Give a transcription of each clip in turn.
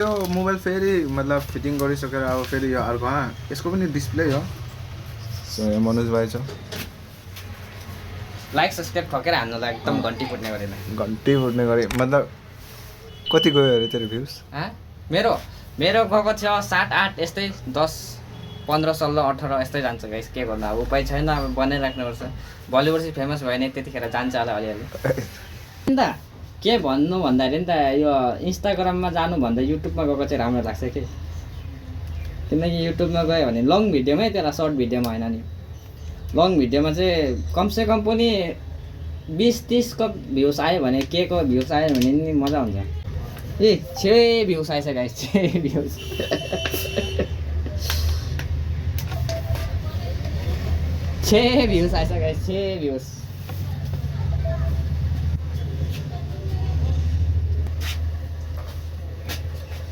यो मोबाइल फेरि मतलब फिटिङ गरिसकेर अब फेरि यो अर्को यसको पनि डिस्प्ले हो। सो यो मनोज भाइ छ। लाइक सब्सक्राइब ठोकेर हान्नुलाई एकदम घन्टी फुट्ने गरेन। घन्टी फुट्ने गरे मतलब कति गयो अरे तेरो भ्युज? मेरो गएको थियो 7 8 यस्तै 10 15 16 18 यस्तै जान्छ गाइस। के गर्नु अब उपाय छैन, अब बनाइराख्नुपर्छ। बलिउड चाहिँ फेमस भयो नि त्यतिखेर जान्छ होला अलिअलि। अन्त के भन्नु भन्दाखेरि नि त यो इन्स्टाग्राममा जानुभन्दा युट्युबमा गएको चाहिँ राम्रो लाग्छ कि, किनकि युट्युबमा गयो भने लङ भिडियोमै त्यसलाई सर्ट भिडियोमा होइन नि। लङ भिडियोमा चाहिँ कमसेकम पनि 20-30 को भ्युज आयो भने के को भ्युज आयो भने नि मजा हुन्छ। ए 6 भ्युज आएछ गाइस, 6 भ्युज। 6 भ्युज आएछ गाइस, 6 भ्युज।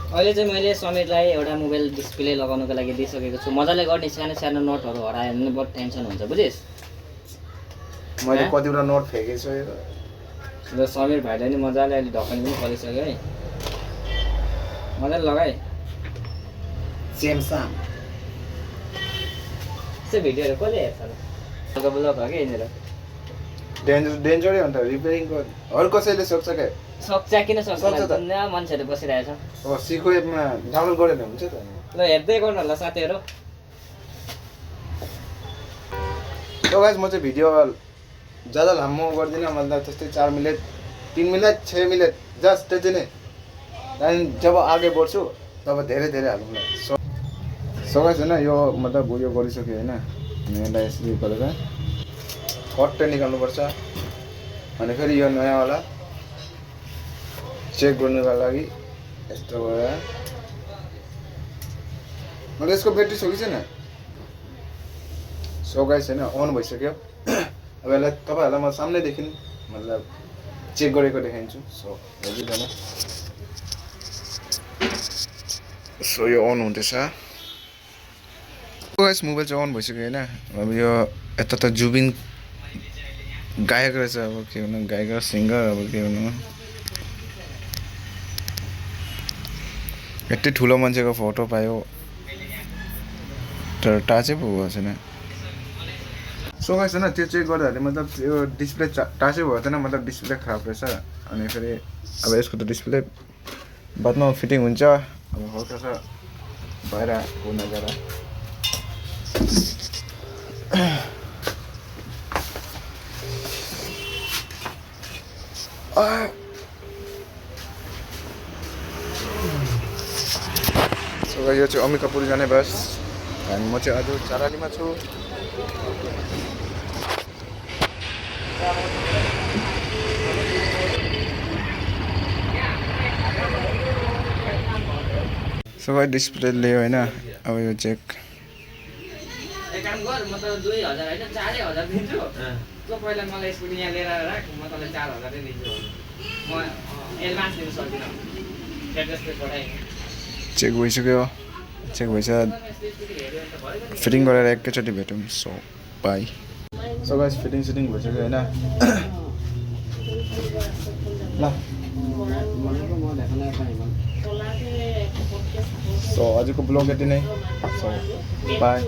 अहिले चाहिँ मैले समीरलाई एउटा मोबाइल डिस्प्ले लगाउनको लागि दिइसकेको छु। मजाले गर्ने, सानो सानो नोटहरू हरायो भने बहुत टेन्सन हुन्छ, बुझिस्? मैले कतिवटा नोट फ्याँकेछु ल समीर भाइलाई नि मजाले अहिले ढकनी पनि खोलिसक्यो है। मजाले लगाए सेमसङ। यस्तो भिडियोहरू कसले हेर्छ ल? ब्लग हो कि यहाँनिर डेन्जरै अन्त रिपेयरिङको हर कसैले सोच्छ क्या। सक्छ किन सक्छ त, मान्छेहरू बसिरहेछ। अब सिको एपमा डाउनलोड गऱ्यो भने हुन्छ त। ल हेर्दै गर्नु होला साथीहरू। तो गाइस म चाहिँ भिडियो ज्यादा लामो गर्दिनँ, मतलब त्यस्तै 4 मिनट 3 मिनट 6 मिनट जस्ट त्यति नै। त्यहाँदेखि जब आगे बढ्छु तब धेरै धेरै हाल्नुलाई। सो गाइस होइन यो मतलब उयो गरिसक्यो होइन, यसलाई यसरी गरेर कट्टै निकाल्नुपर्छ। अनि फेरि यो नयाँवाला चेक गर्नुको लागि यस्तो गरेर। मतलब यसको ब्याट्री छ कि छैन? सो गाइस होइन अन भइसक्यो। अब यसलाई तपाईँहरूलाई म सामनेदेखि मतलब चेक गरेको देखाइदिन्छु। सो हेरिदिनु। सो यो अन हुँदैछ। गाइस मोबाइल चाहिँ अन भइसक्यो होइन। अब यो यता त जुबिन गायक रहेछ, अब के भन्नु, गायक सिङ्गर, अब के भन्नु। यति ठुलो मान्छेको फोटो पायो तर टाचै पो भएको छैन। सो गाइस होइन त्यो चेक गर्दाखेरि मतलब यो डिस्प्ले टाचै भएको थिएन, मतलब डिस्प्ले खराब रहेछ। अनि फेरि अब यसको त डिस्प्ले बादमा फिटिङ हुन्छ। अब हल्का छ भएर हो नजर। सो यो चाहिँ अम्बिकापुर जाने बस। अनि म चाहिँ आज चारालीमा छु। सो गाइस डिस्प्ले ल्यायो होइन। अब यो चेक एक काम गर, म त 2000 होइन 4000 दिन्छु। तँ पहिला मलाई स्कुटी यहाँ लिएर राख, म तँलाई 4000 नै दिन्छु। म एडभान्स दिनु सक्दिनँ, एड्रेस पे पठाइ। चेक भइसक्यो। चेक भइसक्यो, फिटिङ गरेर एकैचोटि भेटौँ। So by. So guys fitting भइसक्यो होइन। ल सो आजको ब्लग यति नै। So by.